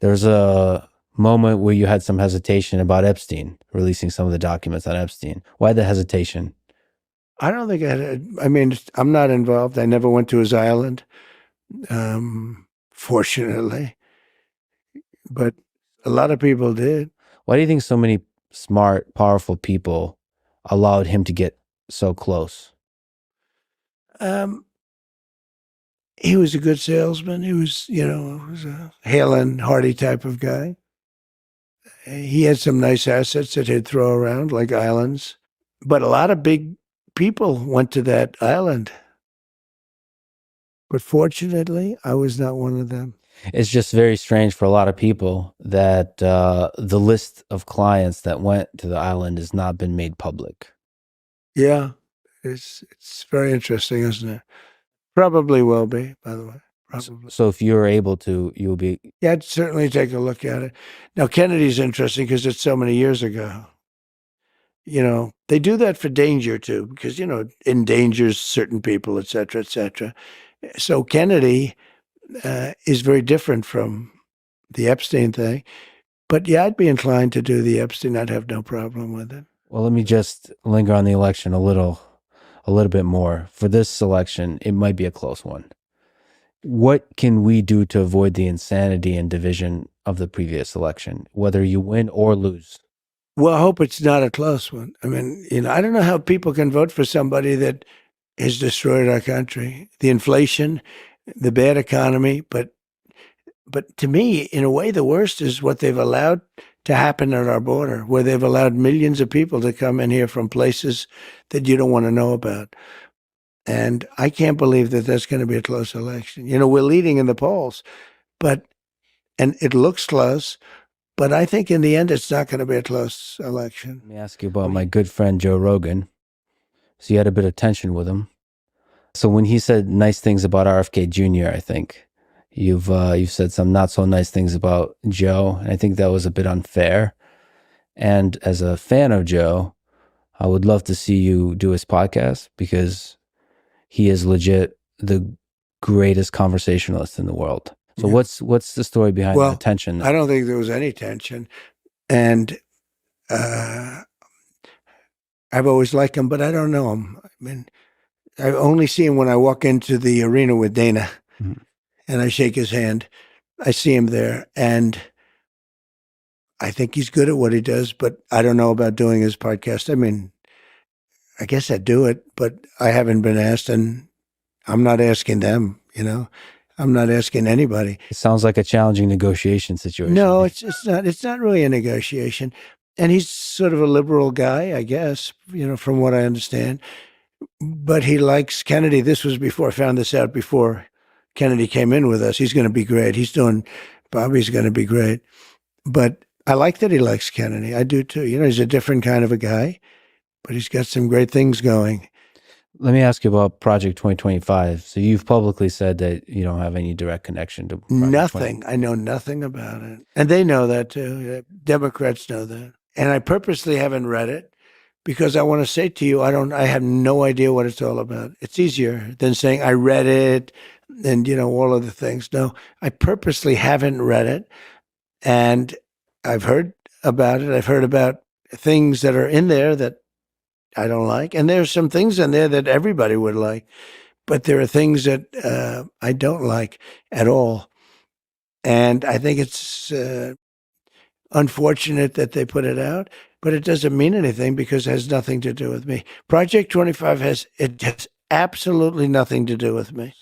There's a moment where you had some hesitation about Epstein, releasing some of the documents on Epstein. Why the hesitation? I don't think I mean, I'm not involved. I never went to his island, fortunately, but a lot of people did. Why do you think so many smart, powerful people allowed him to get so close? Um, he was a good salesman. He was, was a hale and hearty type of guy. He had some nice assets that he'd throw around, like islands. But a lot of big people went to that island. But fortunately, I was not one of them. It's just very strange for a lot of people that the list of clients that went to the island has not been made public. Yeah, it's very interesting, isn't it? Probably will be, by the way. Probably. So if you're able to, you'll be. Yeah, I'd certainly take a look at it. Now, Kennedy's interesting because it's so many years ago. They do that for danger too, because, endangers certain people, et cetera, et cetera. So Kennedy is very different from the Epstein thing. But yeah, I'd be inclined to do the Epstein. I'd have no problem with it. Well, let me just linger on the election a little bit more. For this election, it might be a close one. What can we do to avoid the insanity and division of the previous election, whether you win or lose? Well, I hope it's not a close one. I mean, I don't know how people can vote for somebody that has destroyed our country. The inflation, the bad economy, but to me, in a way, the worst is what they've allowed to happen at our border, where they've allowed millions of people to come in here from places that you don't want to know about. And I can't believe that that's going to be a close election. We're leading in the polls, and it looks close, but I think in the end, it's not going to be a close election. Let me ask you about my good friend Joe Rogan. So you had a bit of tension with him. So when he said nice things about RFK Jr., I think you've said some not so nice things about Joe, and I think that was a bit unfair. And as a fan of Joe, I would love to see you do his podcast because he is legit the greatest conversationalist in the world. So yeah. What's the story behind the tension? I don't think there was any tension, and I've always liked him, but I don't know him. I mean, I only see him when I walk into the arena with Dana, and I shake his hand. I see him there, and I think he's good at what he does, but I don't know about doing his podcast. I mean, I guess I'd do it, but I haven't been asked, and I'm not asking them, I'm not asking anybody. It sounds like a challenging negotiation situation. No, it's not. It's not really a negotiation. And he's sort of a liberal guy, I guess, from what I understand. But he likes Kennedy. This was before I found this out, before Kennedy came in with us. He's going to be great. Bobby's going to be great. But I like that he likes Kennedy. I do too. He's a different kind of a guy, but he's got some great things going. Let me ask you about Project 2025. So you've publicly said that you don't have any direct connection to Project nothing. I know nothing about it. And they know that too. Democrats know that. And I purposely haven't read it because I want to say to you, I have no idea what it's all about. It's easier than saying I read it and, all of the things. No, I purposely haven't read it. And I've heard about it. I've heard about things that are in there that I don't like. And there's some things in there that everybody would like. But there are things that I don't like at all. And I think it's unfortunate that they put it out, but it doesn't mean anything because it has nothing to do with me. Project 25 has absolutely nothing to do with me.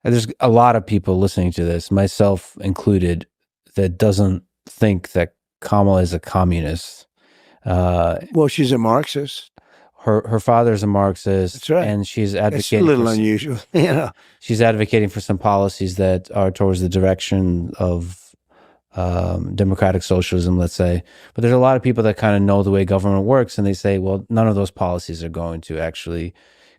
And there's a lot of people listening to this, myself included, that doesn't think that Kamala is a communist. Well, she's a Marxist. Her father's a Marxist. That's right. And she's advocating. It's a little unusual, She's advocating for some policies that are towards the direction of democratic socialism, let's say. But there's a lot of people that kind of know the way government works, and they say, well, none of those policies are going to actually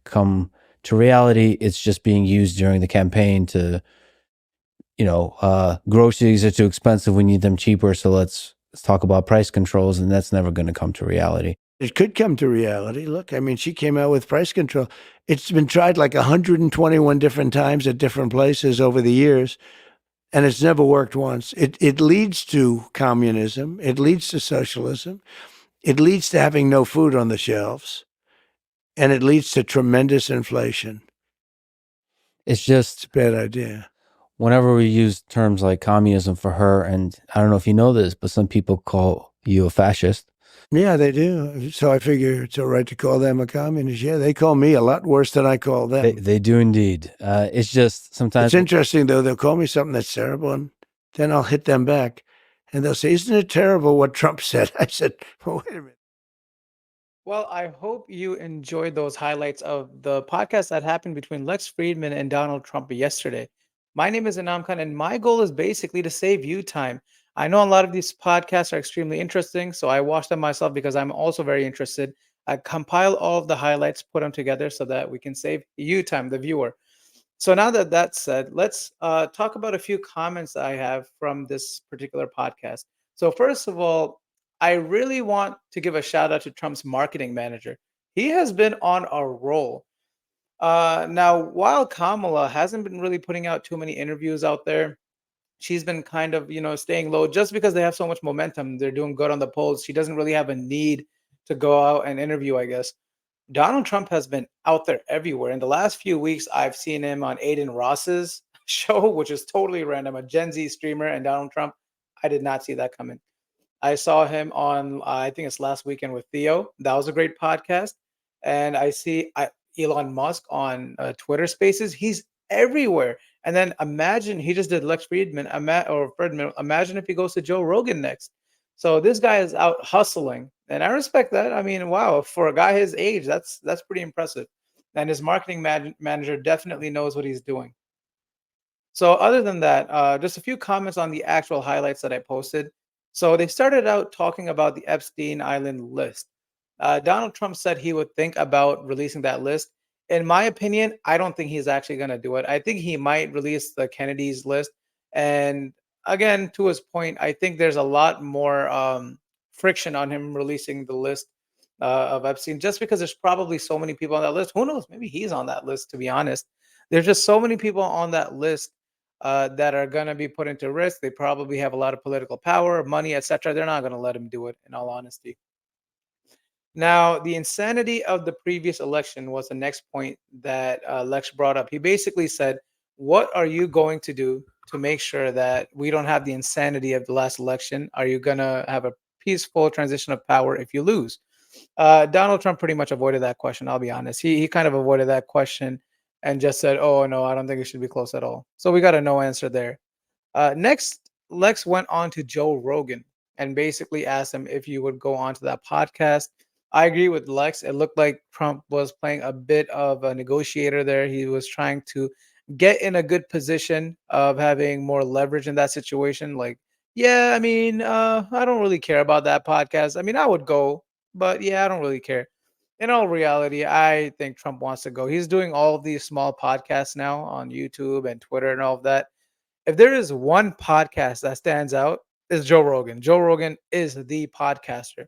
come to reality. It's just being used during the campaign to, groceries are too expensive. We need them cheaper. So let's talk about price controls, and that's never going to come to reality. It could come to reality. Look, I mean, she came out with price control. It's been tried like 121 different times at different places over the years. and it's never worked once. It leads to communism. It leads to socialism. It leads to having no food on the shelves, and it leads to tremendous inflation. It's just It's a bad idea. whenever we use terms like communism for her, and I don't know if you know this, but some people call you a fascist. Yeah, they do. So I figure it's all right to call them a communist. Yeah, they call me a lot worse than I call them. They do indeed. It's just sometimes It's interesting, though. They'll call me something that's terrible, and then I'll hit them back. And they'll say, "Isn't it terrible what Trump said?" I said, well, wait a minute. Well, I hope you enjoyed those highlights of the podcast that happened between Lex Fridman and Donald Trump yesterday. My name is Anam Khan, and my goal is basically to save you time. I know a lot of these podcasts are extremely interesting, so I watch them myself because I'm also very interested. I compile all of the highlights, put them together so that we can save you time, the viewer. So now that that's said, let's talk about a few comments that I have from this particular podcast. So first of all, I really want to give a shout out to Trump's marketing manager. He has been on a roll. Now, while Kamala hasn't been really putting out too many interviews out there, she's been kind of, staying low just because they have so much momentum. They're doing good on the polls. She doesn't really have a need to go out and interview, I guess. Donald Trump has been out there everywhere. In the last few weeks, I've seen him on Aiden Ross's show, which is totally random, a Gen Z streamer and Donald Trump. I did not see that coming. I saw him on, I think it's last weekend with Theo. That was a great podcast. And I see Elon Musk on Twitter Spaces. He's everywhere. And then imagine he just did Lex Friedman or Friedman. Imagine if he goes to Joe Rogan next. So this guy is out hustling, and I respect that. I mean, wow, for a guy his age, that's pretty impressive. And his marketing manager definitely knows what he's doing. So other than that, just a few comments on the actual highlights that I posted. So they started out talking about the Epstein Island list. Donald Trump said he would think about releasing that list. In my opinion, I don't think he's actually going to do it. I think he might release the Kennedys list. And again, to his point, I think there's a lot more friction on him releasing the list of Epstein, just because there's probably so many people on that list. Who knows? Maybe he's on that list, to be honest. There's just so many people on that list that are going to be put into risk. They probably have a lot of political power, money, etc. They're not going to let him do it, in all honesty. Now, the insanity of the previous election was the next point that Lex brought up. He basically said, "What are you going to do to make sure that we don't have the insanity of the last election? Are you going to have a peaceful transition of power if you lose?" Donald Trump pretty much avoided that question. I'll be honest. He kind of avoided that question and just said, "Oh no, I don't think it should be close at all." So we got a no answer there. Next, Lex went on to Joe Rogan and basically asked him if you would go on to that podcast. I agree with Lex. It looked like Trump was playing a bit of a negotiator there. He was trying to get in a good position of having more leverage in that situation. Like, yeah, I mean, I don't really care about that podcast. I mean, I would go, but yeah, I don't really care. In all reality, I think Trump wants to go. He's doing all of these small podcasts now on YouTube and Twitter and all of that. If there is one podcast that stands out, it's Joe Rogan. Joe Rogan is the podcaster.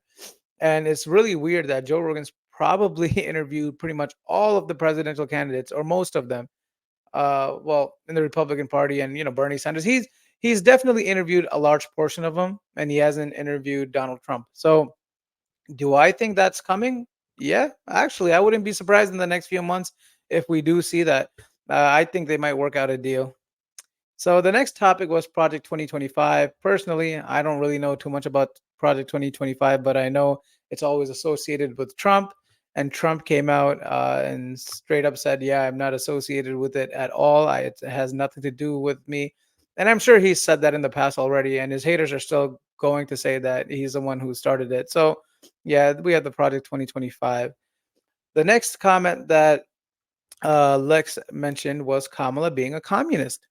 And it's really weird that Joe Rogan's probably interviewed pretty much all of the presidential candidates or most of them. Well, in the Republican Party and Bernie Sanders. He's definitely interviewed a large portion of them, and he hasn't interviewed Donald Trump. So do I think that's coming? Yeah, actually, I wouldn't be surprised in the next few months if we do see that. I think they might work out a deal. So the next topic was Project 2025. Personally, I don't really know too much about Project 2025, but I know it's always associated with Trump. And Trump came out and straight up said, "Yeah, I'm not associated with it at all. It has nothing to do with me." And I'm sure he's said that in the past already, and his haters are still going to say that he's the one who started it. So, yeah, we have the Project 2025. The next comment that Lex mentioned was Kamala being a communist.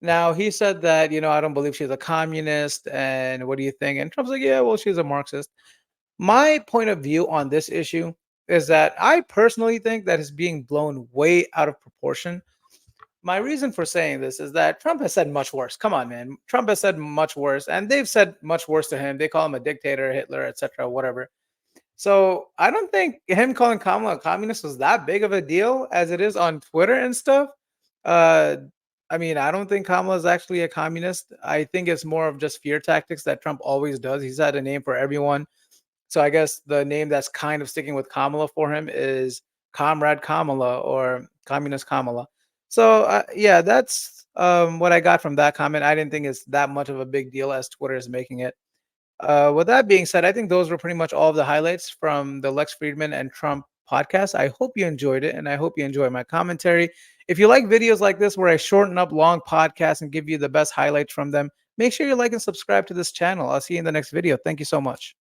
Now he said that, I don't believe she's a communist, and what do you think? And Trump's like, yeah, well, she's a Marxist. My point of view on this issue is that I personally think that is being blown way out of proportion. My reason for saying this is that Trump has said much worse. Come on, man. Trump has said much worse, and they've said much worse to him. They call him a dictator, Hitler, etc., whatever. So I don't think him calling Kamala a communist was that big of a deal as it is on Twitter and stuff. Uh, I mean, I don't think Kamala is actually a communist. I think it's more of just fear tactics that Trump always does. He's had a name for everyone. So I guess the name that's kind of sticking with Kamala for him is Comrade Kamala or Communist Kamala. So yeah, that's what I got from that comment. I didn't think it's that much of a big deal as Twitter is making it. With that being said, I think those were pretty much all of the highlights from the Lex Fridman and Trump podcast. I hope you enjoyed it, and I hope you enjoy my commentary. If you like videos like this where I shorten up long podcasts and give you the best highlights from them, make sure you like and subscribe to this channel. I'll see you in the next video. Thank you so much.